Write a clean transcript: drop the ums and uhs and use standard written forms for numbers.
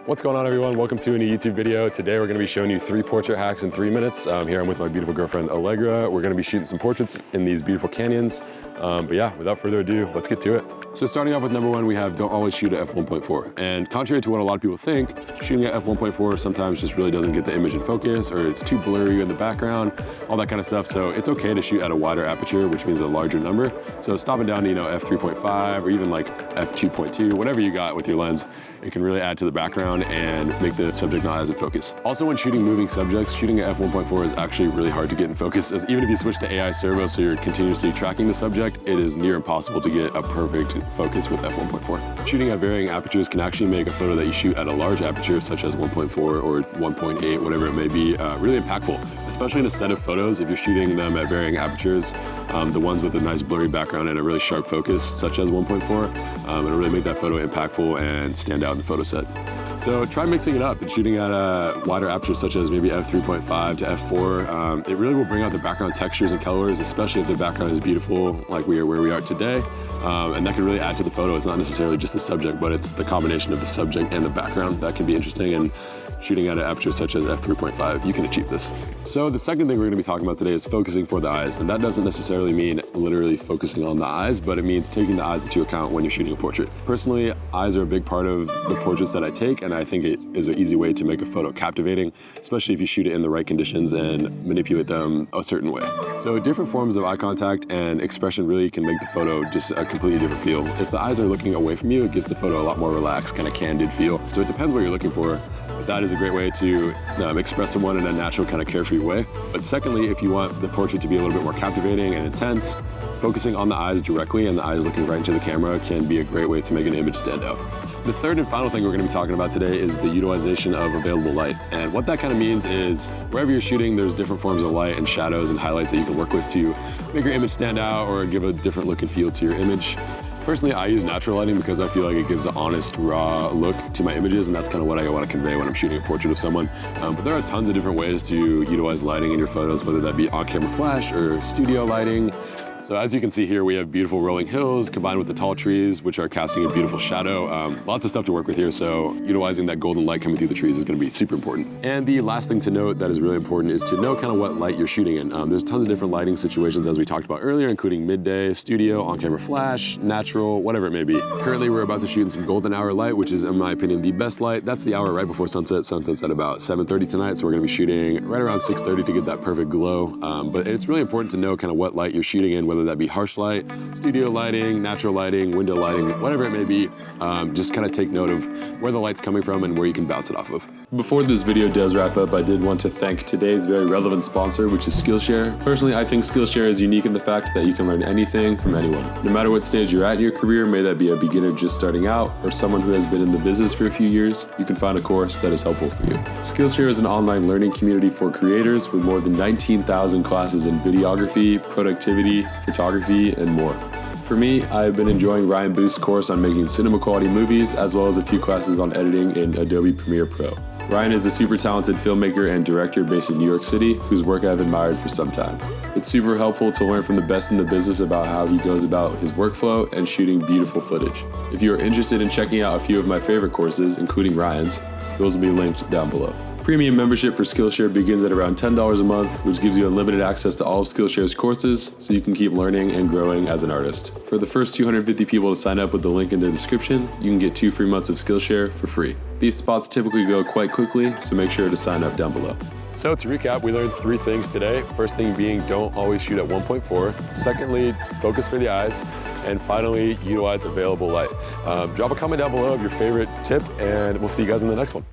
What's going on, everyone? Welcome to a new YouTube video. Today we're going to be showing you 3 portrait hacks in 3 minutes. Here I'm with my beautiful girlfriend Allegra. We're going to be shooting some portraits in these beautiful canyons. But yeah, without further ado, let's get to it. So starting off with number 1, we have don't always shoot at f1.4. And contrary to what a lot of people think, shooting at f1.4 sometimes just really doesn't get the image in focus, or it's too blurry in the background, all that kind of stuff. So it's okay to shoot at a wider aperture, which means a larger number. So stopping down to, f3.5 or even like f2.2, whatever you got with your lens, it can really add to the background and make the subject not as in focus. Also, when shooting moving subjects, shooting at f1.4 is actually really hard to get in focus, as even if you switch to AI servo so you're continuously tracking the subject, it is near impossible to get a perfect focus with f1.4. Shooting at varying apertures can actually make a photo that you shoot at a large aperture, such as 1.4 or 1.8, whatever it may be, really impactful, especially in a set of photos. If you're shooting them at varying apertures, the ones with a nice blurry background and a really sharp focus, such as 1.4, it'll really make that photo impactful and stand out in the photo set. So try mixing it up and shooting at a wider aperture, such as maybe f3.5 to f4. It really will bring out the background textures and colors, especially if the background is beautiful, like where we are today. And that can really add to the photo. It's not necessarily just the subject, but it's the combination of the subject and the background that can be interesting. And shooting at an aperture such as f3.5, you can achieve this. So the second thing we're going to be talking about today is focusing for the eyes. And that doesn't necessarily mean literally focusing on the eyes, but it means taking the eyes into account when you're shooting a portrait. Personally, eyes are a big part of the portraits that I take, and I think it is an easy way to make a photo captivating, especially if you shoot it in the right conditions and manipulate them a certain way. So different forms of eye contact and expression really can make the photo just a completely different feel. If the eyes are looking away from you, it gives the photo a lot more relaxed, kind of candid feel. So it depends what you're looking for. That is a great way to express someone in a natural, kind of carefree way. But secondly, if you want the portrait to be a little bit more captivating and intense, focusing on the eyes directly and the eyes looking right into the camera can be a great way to make an image stand out. The third and final thing we're going to be talking about today is the utilization of available light. And what that kind of means is wherever you're shooting, there's different forms of light and shadows and highlights that you can work with to make your image stand out or give a different look and feel to your image. Personally, I use natural lighting because I feel like it gives an honest, raw look to my images, and that's kind of what I want to convey when I'm shooting a portrait of someone. But there are tons of different ways to utilize lighting in your photos, whether that be on-camera flash or studio lighting. So as you can see here, we have beautiful rolling hills combined with the tall trees, which are casting a beautiful shadow. Lots of stuff to work with here, so utilizing that golden light coming through the trees is going to be super important. And the last thing to note that is really important is to know kind of what light you're shooting in. There's tons of different lighting situations, as we talked about earlier, including midday, studio, on-camera flash, natural, whatever it may be. Currently, we're about to shoot in some golden hour light, which is, in my opinion, the best light. That's the hour right before sunset. Sunset's at about 7:30 tonight, so we're going to be shooting right around 6:30 to get that perfect glow. But it's really important to know kind of what light you're shooting in, whether that be harsh light, studio lighting, natural lighting, window lighting, whatever it may be. Just kind of take note of where the light's coming from and where you can bounce it off of. Before this video does wrap up, I did want to thank today's very relevant sponsor, which is Skillshare. Personally, I think Skillshare is unique in the fact that you can learn anything from anyone. No matter what stage you're at in your career, may that be a beginner just starting out or someone who has been in the business for a few years, you can find a course that is helpful for you. Skillshare is an online learning community for creators with more than 19,000 classes in videography, productivity, photography, and more. For me, I've been enjoying Ryan Booth's course on making cinema quality movies, as well as a few classes on editing in Adobe Premiere Pro. Ryan is a super talented filmmaker and director based in New York City, whose work I've admired for some time. It's super helpful to learn from the best in the business about how he goes about his workflow and shooting beautiful footage. If you are interested in checking out a few of my favorite courses, including Ryan's, those will be linked down below. Premium membership for Skillshare begins at around $10 a month, which gives you unlimited access to all of Skillshare's courses, so you can keep learning and growing as an artist. For the first 250 people to sign up with the link in the description, you can get 2 free months of Skillshare for free. These spots typically go quite quickly, so make sure to sign up down below. So to recap, we learned 3 things today. First thing being, don't always shoot at 1.4. Secondly, focus for the eyes. And finally, utilize available light. Drop a comment down below of your favorite tip, and we'll see you guys in the next one.